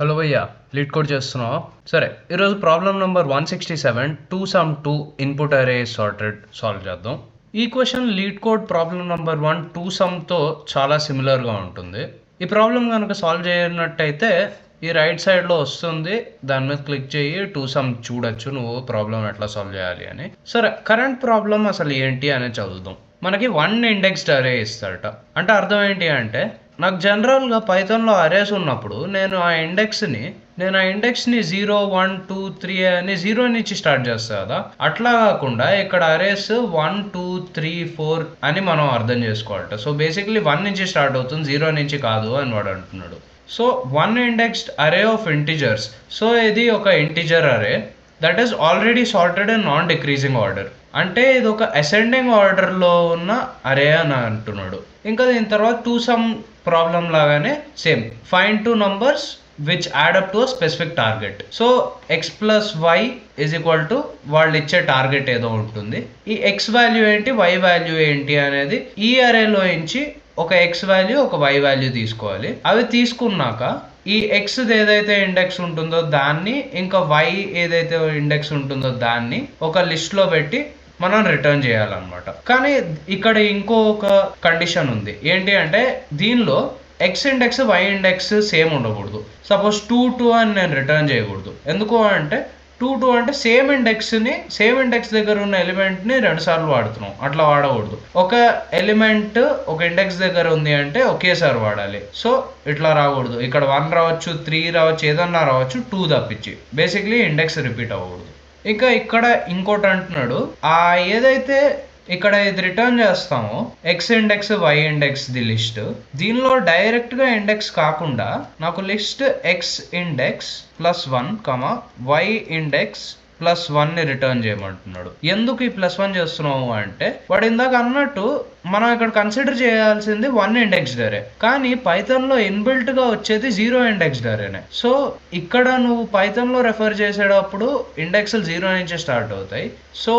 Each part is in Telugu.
హలో భయ్యా, లీడ్ కోడ్ చేస్తున్నావా? సరే, ఈరోజు ప్రాబ్లం నెంబర్ 167 2 సమ్ 2 ఇన్పుట్ అరే సార్టెడ్ సాల్వ్ చేద్దాం. ఈ question lead code problem number 1 2 సమ్తో చాలా సిమిలర్గా ఉంటుంది. ఈ ప్రాబ్లం కనుక సాల్వ్ చేయనట్టయితే ఈ రైట్ సైడ్లో వస్తుంది, దాని మీద క్లిక్ చేయి 2 సమ్ చూడొచ్చు నువ్వు ప్రాబ్లం ఎట్లా సాల్వ్ చేయాలి అని. సరే, కరెంట్ ప్రాబ్లం అసలు ఏంటి అనేది చదువుదాం. మనకి 1 ఇండెక్స్డ్ అరే ఇస్తాడట. అంటే అర్థం ఏంటి అంటే, నాకు జనరల్గా పైథాన్లో అరేస్ ఉన్నప్పుడు నేను ఆ ఇండెక్స్ని 0 1 2 3 అని 0 నుంచి స్టార్ట్ చేస్తా కదా. అట్లా కాకుండా ఇక్కడ అరేస్ 1 2 3 4 అని మనం అర్థం చేసుకోవాలట. సో బేసిక్లీ 1 నుంచి స్టార్ట్ అవుతుంది, 0 నుంచి కాదు అని వాడు అంటున్నాడు. సో 1 ఇండెక్స్డ్ అరే ఆఫ్ ఇంటిజర్స్. సో ఇది ఒక ఇంటిజర్ అరే that is already sorted in non decreasing order. అంటే ఇది ఒక అసెండింగ్ ఆర్డర్లో ఉన్న అరే అని అంటున్నాడు. ఇంకా దీని తర్వాత 2 సమ్ ప్రాబ్లం లాగానే same find 2 numbers which add up to specific target. So X plus Y is equal to వాళ్ళు ఇచ్చే టార్గెట్ ఏదో ఉంటుంది. ఈ ఎక్స్ వాల్యూ ఏంటి, వై వాల్యూ ఏంటి అనేది ఈ అరేలో నుంచి ఒక ఎక్స్ వాల్యూ ఒక వై వాల్యూ తీసుకోవాలి. అవి తీసుకున్నాక ఈ ఎక్స్ ఏదైతే ఇండెక్స్ ఉంటుందో దాన్ని ఇంకా వై ఏదైతే ఇండెక్స్ ఉంటుందో దాన్ని ఒక లిస్ట్లో పెట్టి మనం రిటర్న్ చేయాలన్నమాట. కానీ ఇక్కడ ఇంకొక కండిషన్ ఉంది. ఏంటి అంటే దీనిలో X index Y index same ఉండకూడదు. సపోజ్ 2 2 అని నేను రిటర్న్ చేయకూడదు. ఎందుకు అంటే 2 2 అంటే సేమ్ ఇండెక్స్ దగ్గర ఉన్న ఎలిమెంట్ని 2 సార్లు వాడుతున్నాం, అట్లా వాడకూడదు. ఒక ఎలిమెంట్ ఒక ఇండెక్స్ దగ్గర ఉంది అంటే ఒకేసారి వాడాలి. సో ఇట్లా రాకూడదు. ఇక్కడ 1 రావచ్చు, 3 రావచ్చు, ఏదన్నా రావచ్చు, 2 తప్పించి బేసిక్లీ ఇండెక్స్ రిపీట్ అవ్వకూడదు. ఇంకా ఇక్కడ ఇంకోటి అంటున్నాడు, ఏదైతే ఇక్కడ ఇది రిటర్న్ చేస్తామో X index Y index the list, దీనిలో డైరెక్ట్గా ఇండెక్స్ కాకుండా నాకు list X index +1 Y index +1ని రిటర్న్ చేయమంటున్నాడు. ఎందుకు ఈ +1 చేస్తున్నాము అంటే, వాడు ఇందాక అన్నట్టు మనం ఇక్కడ కన్సిడర్ చేయాల్సింది 1 ఇండెక్స్డ్ అరే, కానీ పైథాన్లో ఇన్బిల్ట్గా వచ్చేది 0 ఇండెక్స్డ్ అరేనే. సో ఇక్కడ నువ్వు పైథాన్లో రెఫర్ చేసేటప్పుడు ఇండెక్స్లు 0 నుంచి స్టార్ట్ అవుతాయి. సో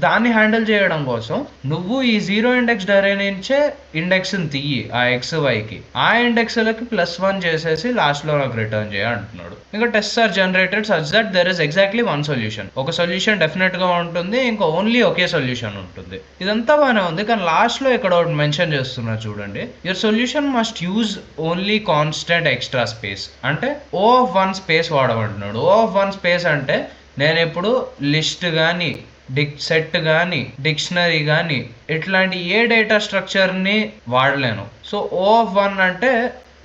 దాన్ని హ్యాండిల్ చేయడం కోసం నువ్వు ఈ 0 ఇండెక్స్డ్ అరే నుంచే ఇండెక్స్ని తీయి ఆ ఎక్స్ వైకి, ఆ ఇండెక్స్లకి +1 చేసేసి లాస్ట్లో నాకు రిటర్న్ చేయ అంటున్నాడు. ఇంకా test are generated such that there is exactly 1 solution. ఒక సొల్యూషన్ డెఫినెట్గా ఉంటుంది, ఇంకా ఓన్లీ ఒకే సొల్యూషన్ ఉంటుంది. ఇదంతా బాగానే ఉంది, కానీ లాస్ట్లో ఇక్కడ ఒకటి మెన్షన్ చేస్తున్నా చూడండి. Your solution must use only constant extra space. అంటే O(1) స్పేస్ వాడమంటున్నాడు. O(1) స్పేస్ అంటే నేను ఎప్పుడు లిస్ట్ కానీ సెట్ కానీ డిక్షనరీ కానీ ఇట్లాంటి ఏ డేటా స్ట్రక్చర్ని వాడలేను. సో O(1) అంటే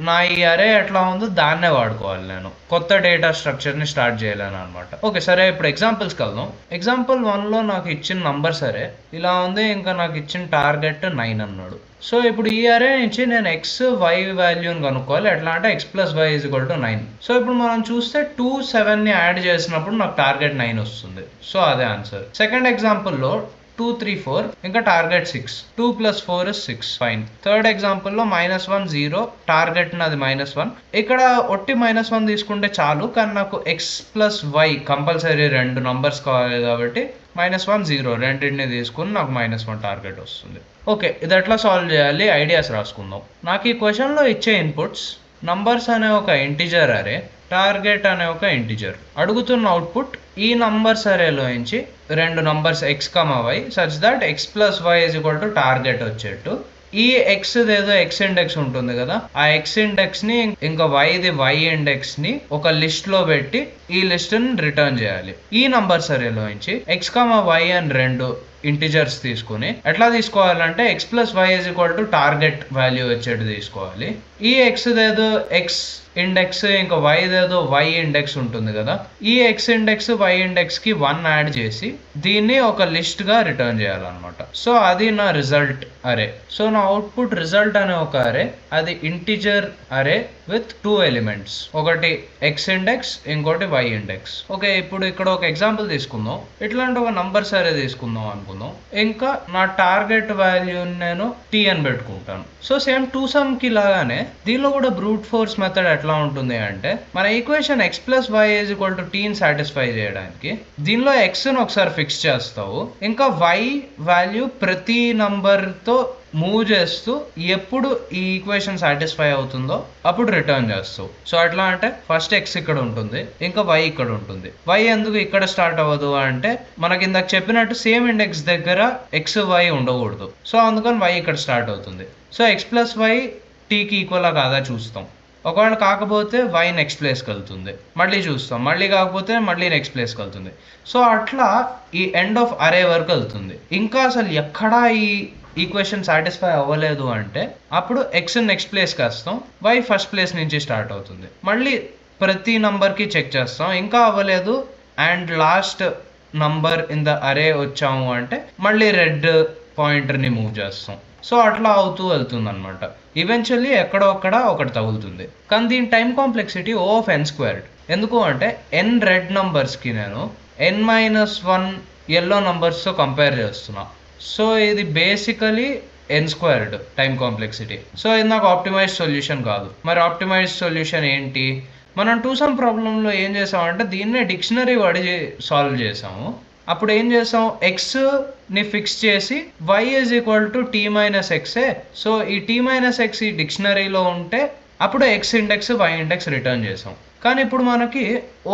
నా ఈ అరే ఎట్లా ఉందో దాన్నే వాడుకోవాలి, నేను కొత్త డేటా స్ట్రక్చర్ని స్టార్ట్ చేయలేను అనమాట. ఓకే సరే, ఇప్పుడు ఎగ్జాంపుల్స్కి వెళ్దాం. ఎగ్జాంపుల్ 1లో నాకు ఇచ్చిన నంబర్ సరే ఇలా ఉంది, ఇంకా నాకు ఇచ్చిన టార్గెట్ 9 అన్నాడు. సో ఇప్పుడు ఈ అరే నుంచి నేను ఎక్స్ వై వాల్యూని కనుక్కోవాలి. ఎట్లా అంటే x + y = 9. సో ఇప్పుడు మనం చూస్తే 2 7ని యాడ్ చేసినప్పుడు నాకు టార్గెట్ 9 వస్తుంది. సో అదే ఆన్సర్. సెకండ్ ఎగ్జాంపుల్లో 2 3 4 ఇంకా టార్గెట్ 6. 2 + 4 is 6. ఫైన్. థర్డ్ ఎగ్జాంపుల్లో -1 0 టార్గెట్ నాది -1. ఇక్కడ ఒట్టి -1 తీసుకుంటే చాలు, కానీ నాకు x + y కంపల్సరీ 2 నంబర్స్ కావాలి కాబట్టి -1 0 రెండింటిని తీసుకుని నాకు -1 టార్గెట్ వస్తుంది. ఓకే, ఇది ఎట్లా సాల్వ్ చేయాలి, ఐడియాస్ రాసుకుందాం. నాకు ఈ క్వశ్చన్లో ఇచ్చే ఇన్పుట్స్ నంబర్స్ అనే ఒక ఇంటిజర్ అరే, టార్గెట్ అనే ఒక ఇంటిజర్. అడుగుతున్న అవుట్పుట్ ఈ నంబర్స్ అరేలో నుంచి 2 numbers x, y such that x + y = target వచ్చేట్టు ఈ ఎక్స్ ఏదో ఎక్స్ ఇండెక్స్ ఉంటుంది కదా, ఆ ఎక్స్ ఇండెక్స్ ని ఇంకా వైది వై ఇండెక్స్ ని ఒక లిస్ట్ లో పెట్టి ఈ లిస్ట్ ని రిటర్న్ చేయాలి. ఈ నంబర్స్ అరేలో నుంచి x, y అని 2 ఇంటిజర్స్ తీసుకుని ఎట్లా తీసుకోవాలంటే x + y = టార్గెట్ వాల్యూ వచ్చేట్టు తీసుకోవాలి. ఈ ఎక్స్ ఏదో ఎక్స్ ఇండెక్స్ ఇంకా వై ఏదో వై ఇండెక్స్ ఉంటుంది కదా, ఈ ఎక్స్ ఇండెక్స్ వై ఇండెక్స్ కి 1 యాడ్ చేసి దీన్ని ఒక లిస్ట్ గా రిటర్న్ చేయాలన్నమాట. సో అది నా రిజల్ట్ అరే. సో నా అవుట్పుట్ రిజల్ట్ అనే ఒక అరే, అది ఇంటిజర్ అరే విత్ 2 ఎలిమెంట్స్, ఒకటి ఎక్స్ ఇండెక్స్ ఇంకోటి వై ఇండెక్స్. ఓకే, ఇప్పుడు ఇక్కడ ఒక ఎగ్జాంపుల్ తీసుకుందాం. ఇట్లాంటి ఒక నంబర్స్ అరే తీసుకుందాం అనుకుందాం. ఇంకా నా టార్గెట్ వాల్యూని నేను t అని పెట్టుకుంటాను. సో సేమ్ 2 సమ్ కి లాగానే దీనిలో కూడా బ్రూట్ ఫోర్స్ మెథడ్ ఎట్లా ఉంటుంది అంటే, మన ఈక్వేషన్ x + y = t ని సాటిస్ఫై చేయడానికి దీనిలో x ని ఒకసారి ఫిక్స్ చేస్తావు, ఇంకా y వాల్యూ ప్రతి నంబర్తో మూవ్ చేస్తూ ఎప్పుడు ఈ ఈక్వేషన్ సాటిస్ఫై అవుతుందో అప్పుడు రిటర్న్ చేస్తావు. సో ఎట్లా అంటే ఫస్ట్ ఎక్స్ ఇక్కడ ఉంటుంది, ఇంకా వై ఇక్కడ ఉంటుంది. వై ఎందుకు ఇక్కడ స్టార్ట్ అవ్వదు అంటే మనకి ఇందాక చెప్పినట్టు సేమ్ ఇండెక్స్ దగ్గర ఎక్స్ వై ఉండకూడదు. సో అందుకని వై ఇక్కడ స్టార్ట్ అవుతుంది. సో ఎక్స్ ప్లస్ వై టీకి ఈక్వల్ కాదా చూస్తాం. ఒకవేళ కాకపోతే వై నెక్స్ట్ ప్లేస్కి వెళ్తుంది, మళ్ళీ చూస్తాం. మళ్ళీ కాకపోతే మళ్ళీ నెక్స్ట్ ప్లేస్కి వెళ్తుంది. సో అట్లా ఈ ఎండ్ ఆఫ్ అరే వరకు వెళ్తుంది. ఇంకా అసలు ఎక్కడా ఈ ఈక్వేషన్ సాటిస్ఫై అవ్వలేదు అంటే అప్పుడు ఎక్స్ నెక్స్ట్ ప్లేస్కి వస్తాం, వై ఫస్ట్ ప్లేస్ నుంచి స్టార్ట్ అవుతుంది. మళ్ళీ ప్రతి నంబర్కి చెక్ చేస్తాం, ఇంకా అవ్వలేదు and last number in the అరే వచ్చాము అంటే మళ్ళీ రెడ్ పాయింటర్ని మూవ్ చేస్తాం. సో అట్లా అవుతూ వెళ్తుంది అనమాట. ఈవెన్చువల్లీ ఎక్కడో ఒక్కడ ఒకటి తగులుతుంది. కానీ దీని time complexity O of n squared. ఎందుకు అంటే ఎన్ రెడ్ నంబర్స్కి నేను n-1 ఎల్లో నంబర్స్తో కంపేర్ చేస్తున్నా. సో ఇది basically n squared time complexity. So ఇది నాకు ఆప్టిమైజ్డ్ సొల్యూషన్ కాదు. మరి ఆప్టిమైజ్డ్ సొల్యూషన్ ఏంటి? మనం 2 సమ్ ప్రాబ్లంలో ఏం చేసామంటే దీన్నే డిక్షనరీ వాడి సాల్వ్ చేసాము. అప్పుడు ఏం చేసాం, ఎక్స్ని ఫిక్స్ చేసి y is equal to t minus ఎక్సే. సో ఈ t మైనస్ ఎక్స్ ఈ డిక్షనరీలో ఉంటే అప్పుడు x index y index return చేసాం. కానీ ఇప్పుడు మనకి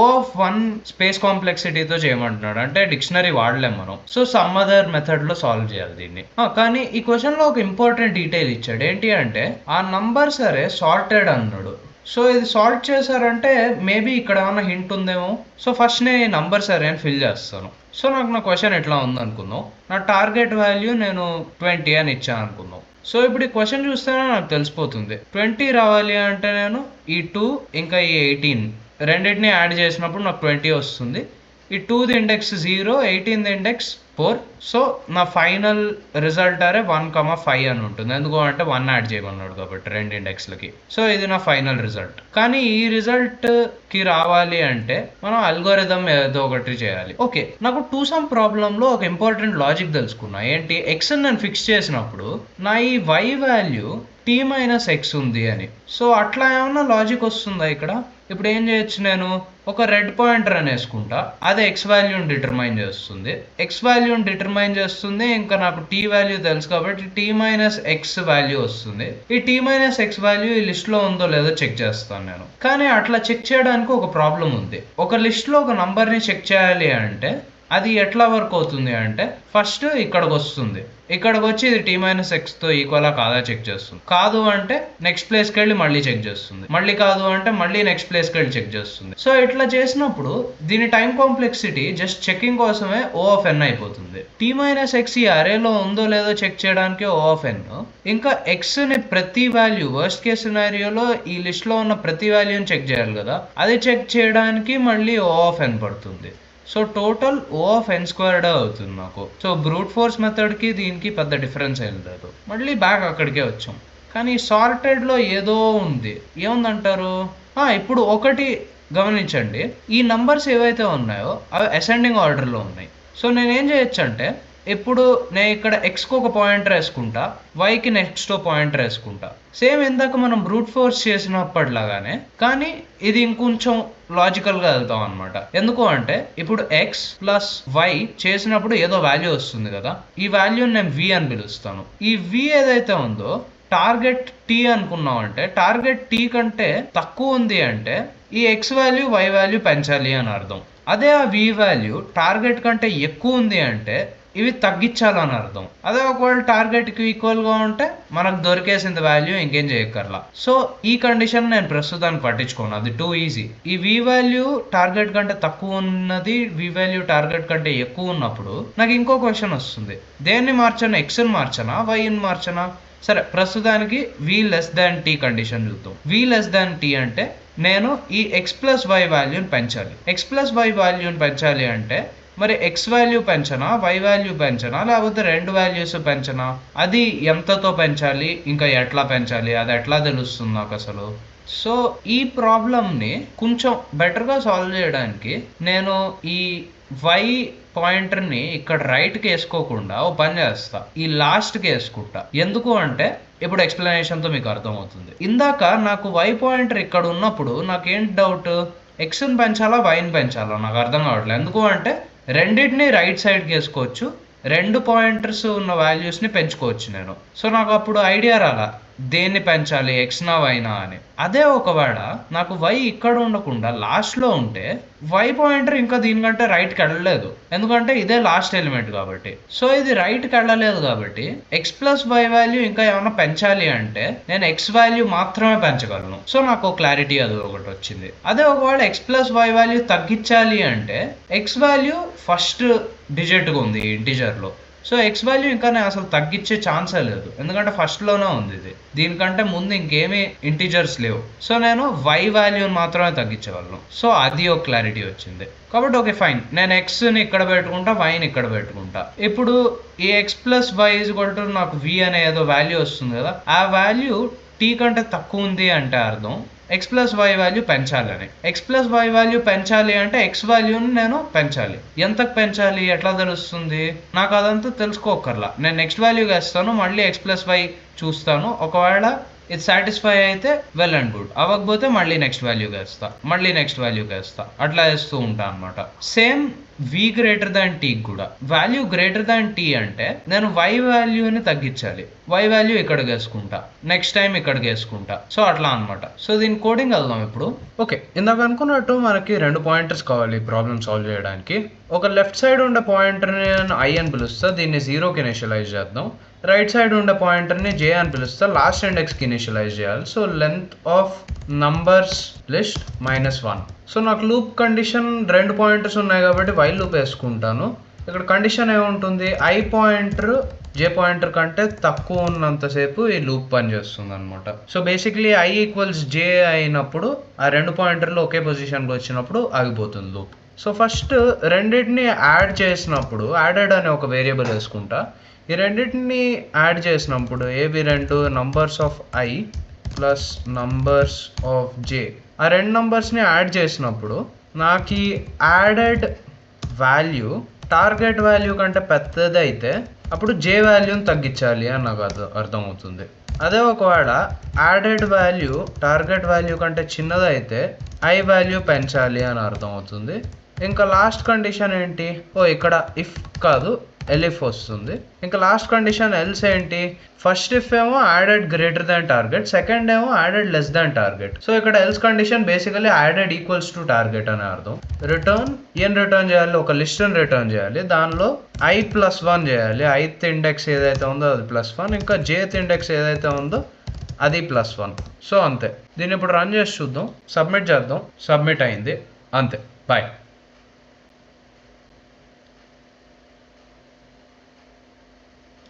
O of 1 స్పేస్ కాంప్లెక్సిటీతో చేయమంటున్నాడు, అంటే డిక్షనరీ వాడలేం మనం. సో సమ్ అదర్ మెథడ్లో సాల్వ్ చేయాలి దీన్ని. కానీ ఈ క్వశ్చన్లో ఒక ఇంపార్టెంట్ డీటెయిల్ ఇచ్చాడు. ఏంటి అంటే ఆ నంబర్ సరే సార్టెడ్ అన్నాడు. సో ఇది సాల్వ్ చేశారంటే మేబీ ఇక్కడ ఏమైనా హింట్ ఉందేమో. సో ఫస్ట్ నేను ఈ నంబర్ సరే అని ఫిల్ చేస్తాను. సో నాకు నా క్వశ్చన్ ఎట్లా ఉందనుకుందాం, నా టార్గెట్ వాల్యూ నేను 20 అని ఇచ్చాను అనుకుందాం. సో ఇప్పుడు ఈ క్వశ్చన్ చూస్తేనే నాకు తెలిసిపోతుంది 20 రావాలి అంటే నేను ఈ 2 ఇంకా ఈ 18 రెండింటిని యాడ్ చేసినప్పుడు నాకు 20 వస్తుంది. ఈ 2ది ఇండెక్స్ 0, 18ది ఇండెక్స్ 4. సో నా ఫైనల్ రిజల్ట్ అరే 1,5 అని ఉంటుంది. ఎందుకు అంటే 1 యాడ్ చేయమన్నాడు కాబట్టి రెండు ఇండెక్స్లకి. సో ఇది నా ఫైనల్ రిజల్ట్. కానీ ఈ రిజల్ట్కి రావాలి అంటే మనం అల్గోరిథం ఏదో ఒకటి చేయాలి. ఓకే, నాకు 2 సమ్ ప్రాబ్లంలో ఒక ఇంపార్టెంట్ లాజిక్ తెలుసుకున్నా. ఏంటి, ఎక్స్ నేను ఫిక్స్ చేసినప్పుడు నా ఈ Y value t minus X ఉంది అని. సో అట్లా ఏమన్నా లాజిక్ వస్తుందా ఇక్కడ? ఇప్పుడు ఏం చేయొచ్చు, నేను ఒక రెడ్ పాయింటర్ అని వేసుకుంటా, అదే ఎక్స్ వాల్యూని డిటర్మైన్ చేస్తుంది. ఎక్స్ వాల్యూని డిటర్మైన్ చేస్తుంది, ఇంకా నాకు టీ వాల్యూ తెలుసు కాబట్టి టీ మైనస్ ఎక్స్ వాల్యూ వస్తుంది. ఈ టీ మైనస్ ఎక్స్ వాల్యూ ఈ లిస్ట్లో ఉందో లేదో చెక్ చేస్తాను నేను. కానీ అట్లా చెక్ చేయడానికి ఒక ప్రాబ్లం ఉంది. ఒక లిస్ట్లో ఒక నంబర్ని చెక్ చేయాలి అంటే అది ఎట్లా వర్క్ అవుతుంది అంటే ఫస్ట్ ఇక్కడికి వస్తుంది, ఇక్కడికి వచ్చి ఇది టీ మైనస్ ఎక్స్తో ఈక్వలా కాదా చెక్ చేస్తుంది. కాదు అంటే నెక్స్ట్ ప్లేస్కి వెళ్ళి మళ్ళీ చెక్ చేస్తుంది. మళ్ళీ కాదు అంటే మళ్ళీ నెక్స్ట్ ప్లేస్కి వెళ్ళి చెక్ చేస్తుంది. సో ఇట్లా చేసినప్పుడు దీని టైం కాంప్లెక్సిటీ జస్ట్ చెకింగ్ కోసమే O of n అయిపోతుంది. టీ మైనస్ ఎక్స్ ఈ అరేలో ఉందో లేదో చెక్ చేయడానికి O of n, ఇంకా ఎక్స్ని ప్రతి వాల్యూ వర్స్ట్ కేస్ సినారియోలో ఈ లిస్ట్లో ఉన్న ప్రతి వాల్యూని చెక్ చేయాలి కదా, అది చెక్ చేయడానికి మళ్ళీ O of n పడుతుంది. So total O of n squared అవుతుంది నాకు. సో బ్రూట్ ఫోర్స్ మెథడ్కి దీనికి పెద్ద డిఫరెన్స్ ఏం లేదు. మళ్ళీ బ్యాక్ అక్కడికే వచ్చాం. కానీ సార్టెడ్లో ఏదో ఉంది. ఏముందంటారు? ఇప్పుడు ఒకటి గమనించండి, ఈ నంబర్స్ ఏవైతే ఉన్నాయో అవి అసెండింగ్ ఆర్డర్లో ఉన్నాయి. సో నేనేం చేయొచ్చు అంటే ఇప్పుడు నేను ఇక్కడ ఎక్స్కి ఒక పాయింటర్ వేసుకుంటా, వైకి నెక్స్ట్ పాయింటర్ వేసుకుంటా. సేమ్ ఇందాక మనం బ్రూట్ ఫోర్స్ చేసినప్పటిలాగానే, కానీ ఇది ఇంకొంచెం లాజికల్గా వెళ్తాం అనమాట. ఎందుకు అంటే ఇప్పుడు ఎక్స్ ప్లస్ వై చేసినప్పుడు ఏదో వాల్యూ వస్తుంది కదా, ఈ వాల్యూని నేను వి అని పిలుస్తాను. ఈ వి ఏదైతే ఉందో టార్గెట్ టీ అనుకున్నాం అంటే టార్గెట్ టీ కంటే తక్కువ ఉంది అంటే ఈ ఎక్స్ వాల్యూ వై వాల్యూ పెంచాలి అని అర్థం. అదే ఆ వి వాల్యూ టార్గెట్ కంటే ఎక్కువ ఉంది అంటే ఇవి తగ్గించాలని అర్థం. అదే ఒకవేళ టార్గెట్కి ఈక్వల్గా ఉంటే మనకు దొరికేసింది వాల్యూ, ఇంకేం చేయక్కర్లా. సో ఈ కండిషన్ నేను ప్రస్తుతానికి పట్టించుకోను, అది టూ ఈజీ. ఈ వి వాల్యూ టార్గెట్ కంటే తక్కువ ఉన్నది వి వాల్యూ టార్గెట్ కంటే ఎక్కువ ఉన్నప్పుడు నాకు ఇంకో క్వశ్చన్ వస్తుంది, దేన్ని మార్చనా, ఎక్స్ని మార్చనా వైని మార్చనా? సరే, ప్రస్తుతానికి వి లెస్ దాన్ టీ కండిషన్ చూద్దాం. వి లెస్ దాన్ టీ అంటే నేను ఈ ఎక్స్ ప్లస్ వై వాల్యూని పెంచాలి. ఎక్స్ ప్లస్ వై వాల్యూని పెంచాలి అంటే మరి ఎక్స్ వాల్యూ పెంచనా, వై వాల్యూ పెంచనా, లేకపోతే రెండు వాల్యూస్ పెంచనా? అది ఎంతతో పెంచాలి, ఇంకా ఎట్లా పెంచాలి, అది ఎట్లా తెలుస్తుంది నాకు అసలు? సో ఈ ప్రాబ్లమ్ని కొంచెం బెటర్గా సాల్వ్ చేయడానికి నేను ఈ వై పాయింటర్ని ఇక్కడ రైట్కి వేసుకోకుండా ఓ పని చేస్తా, ఈ లాస్ట్కి వేసుకుంటా. ఎందుకు అంటే ఇప్పుడు ఎక్స్ప్లెనేషన్తో మీకు అర్థమవుతుంది. ఇందాక నాకు వై పాయింటర్ ఇక్కడ ఉన్నప్పుడు నాకేంటి డౌట్, ఎక్స్ని పెంచాలా వైని పెంచాలా నాకు అర్థం కావట్లేదు. ఎందుకు అంటే రెండింటిని రైట్ సైడ్కి వేసుకోవచ్చు, 2 పాయింటర్స్ ఉన్న వాల్యూస్ని పెంచుకోవచ్చు నేను. సో నాకు అప్పుడు ఐడియా రాలా దేన్ని పెంచాలి ఎక్స్నా వైనా అని. అదే ఒకవేళ నాకు వై ఇక్కడ ఉండకుండా లాస్ట్లో ఉంటే వై పాయింటర్ ఇంకా దీనికంటే రైట్కి వెళ్ళలేదు, ఎందుకంటే ఇదే లాస్ట్ ఎలిమెంట్ కాబట్టి. సో ఇది రైట్కి వెళ్ళలేదు కాబట్టి ఎక్స్ ప్లస్ వై వాల్యూ ఇంకా ఏమైనా పెంచాలి అంటే నేను ఎక్స్ వాల్యూ మాత్రమే పెంచగలను. సో నాకు క్లారిటీ అది ఒకటి వచ్చింది. అదే ఒకవేళ ఎక్స్ ప్లస్ వై వాల్యూ తగ్గించాలి అంటే ఎక్స్ వాల్యూ ఫస్ట్ డిజిట్గా ఉంది ఇంటీజర్లో. సో ఎక్స్ వాల్యూ ఇంకా నేను అసలు తగ్గించే ఛాన్సే లేదు, ఎందుకంటే ఫస్ట్లోనే ఉంది ఇది. దీనికంటే ముందు ఇంకేమీ ఇంటీజర్స్ లేవు. సో నేను వై వాల్యూని మాత్రమే తగ్గించగలను. సో అది ఒక క్లారిటీ వచ్చింది. కాబట్టి ఓకే ఫైన్, నేను ఎక్స్ని ఇక్కడ పెట్టుకుంటా, వైని ఇక్కడ పెట్టుకుంటా. ఇప్పుడు ఈ X plus Y is equal to నాకు వి అనే ఏదో వాల్యూ వస్తుంది కదా, ఆ వాల్యూ టీ కంటే తక్కువ ఉంది అంటే అర్థం ఎక్స్ ప్లస్ వై వాల్యూ పెంచాలని. ఎక్స్ ప్లస్ వై వాల్యూ పెంచాలి అంటే ఎక్స్ వాల్యూని నేను పెంచాలి. ఎంతకు పెంచాలి ఎట్లా తెలుస్తుంది? నాకు అదంతా తెలుసుకోకర్లా. నేను నెక్స్ట్ వాల్యూ వేస్తాను, మళ్ళీ ఎక్స్ ప్లస్ వై చూస్తాను. ఒకవేళ ఇది సాటిస్ఫై అయితే వెల్ అండ్ గుడ్, అవ్వకపోతే మళ్ళీ నెక్స్ట్ వాల్యూకి వేస్తా, మళ్ళీ నెక్స్ట్ వాల్యూకి వేస్తా, అట్లా వేస్తూ ఉంటా అనమాట. సేమ్ వి గ్రేటర్ దాన్ టీ కూడా వాల్యూ గ్రేటర్ దాన్ టీ అంటే నేను వై వాల్యూని తగ్గించాలి. వై వాల్యూ ఇక్కడికి వేసుకుంటా, నెక్స్ట్ టైం ఇక్కడికి వేసుకుంటా. సో అట్లా అనమాట. సో దీని కోడింగ్ వెళ్దాం ఇప్పుడు. ఓకే, ఇందాక అనుకున్నట్టు మనకి 2 పాయింటర్స్ కావాలి ప్రాబ్లమ్ సాల్వ్ చేయడానికి. ఒక లెఫ్ట్ సైడ్ ఉండే పాయింటర్ని నేను ఐ అని పిలుస్తా, దీన్ని 0కి ఇనిషియలైజ్ చేద్దాం. రైట్ సైడ్ ఉండే పాయింటర్ని జే అని పిలుస్తా, లాస్ట్ ఇండెక్స్కి ఇనిషియలైజ్ చేయాలి. So length of numbers list -1. So నాకు లూప్ కండిషన్ 2 పాయింటర్స్ ఉన్నాయి కాబట్టి వైల్ లూప్ వేసుకుంటాను. ఇక్కడ కండిషన్ ఏముంటుంది, ఐ పాయింటర్ జే పాయింటర్ కంటే తక్కువ ఉన్నంతసేపు ఈ లూప్ పనిచేస్తుంది అనమాట. సో బేసిక్లీ ఐ ఈక్వల్స్ జే అయినప్పుడు ఆ 2 పాయింటర్లు ఒకే పొజిషన్కి వచ్చినప్పుడు ఆగిపోతుంది లూప్. సో ఫస్ట్ రెండింటిని యాడ్ చేసినప్పుడు యాడెడ్ అనే ఒక వేరియబుల్ వేసుకుంటా. ఈ రెండింటిని యాడ్ చేసినప్పుడు ఏవి 2 numbers of I plus numbers of J, ఆ 2 నంబర్స్ని యాడ్ చేసినప్పుడు నాకు ఈ యాడెడ్ వాల్యూ టార్గెట్ వాల్యూ కంటే పెద్దది అయితే అప్పుడు జే వాల్యూని తగ్గించాలి అని నాకు అర్థమవుతుంది. అదే ఒకవేళ యాడెడ్ వాల్యూ టార్గెట్ వాల్యూ కంటే చిన్నదైతే ఐ వాల్యూ పెంచాలి అని అర్థమవుతుంది. ఇంకా లాస్ట్ కండిషన్ ఏంటి, ఇక్కడ ఇఫ్ కాదు ఎలిఫ్ వస్తుంది. ఇంకా లాస్ట్ కండిషన్ ఎల్స్ ఏంటి, ఫస్ట్ ఇఫ్ ఏమో added greater than target, second ఏమో added less than target. So ఇక్కడ else condition basically added equals to target అని అర్థం. రిటర్న్ ఏం రిటర్న్ చేయాలి, ఒక లిస్ట్ని రిటర్న్ చేయాలి, దానిలో ఐ +1 చేయాలి. ఐత్ ఇండెక్స్ ఏదైతే ఉందో అది +1, ఇంకా జేత్ ఇండెక్స్ ఏదైతే ఉందో అది +1. సో అంతే. దీన్ని ఇప్పుడు రన్ చేసి చూద్దాం, సబ్మిట్ చేద్దాం. సబ్మిట్ అయింది, అంతే. బాయ్.